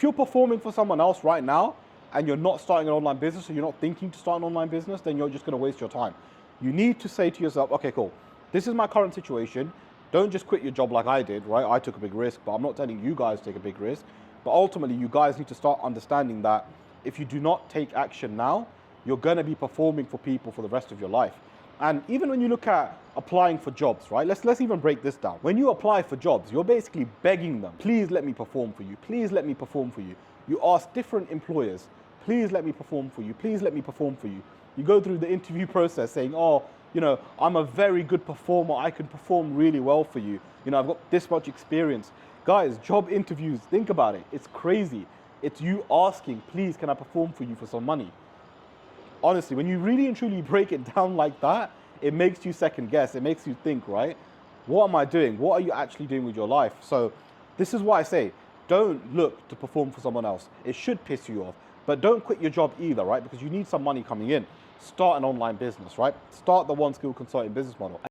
if you're performing for someone else right now and you're not starting an online business, or you're not thinking to start an online business, then you're just going to waste your time. You need to say to yourself, okay, cool, this is my current situation. Don't just quit your job like I did, right? I took a big risk, but I'm not telling you guys to take a big risk. But ultimately, you guys need to start understanding that if you do not take action now, you're going to be performing for people for the rest of your life. And even when you look at applying for jobs, right? Let's even break this down. When you apply for jobs, you're basically begging them, please let me perform for you. Please let me perform for you. You ask different employers, please let me perform for you. Please let me perform for you. You go through the interview process saying, oh, you know, I'm a very good performer. I can perform really well for you. You know, I've got this much experience. Guys, job interviews, think about it. It's crazy. It's you asking, please, can I perform for you for some money? Honestly, when you really and truly break it down like that, it makes you second guess. It makes you think, right? What am I doing? What are you actually doing with your life? So this is why I say, don't look to perform for someone else. It should piss you off, but don't quit your job either, right? Because you need some money coming in. Start an online business, right? Start the One Skill Consulting business model.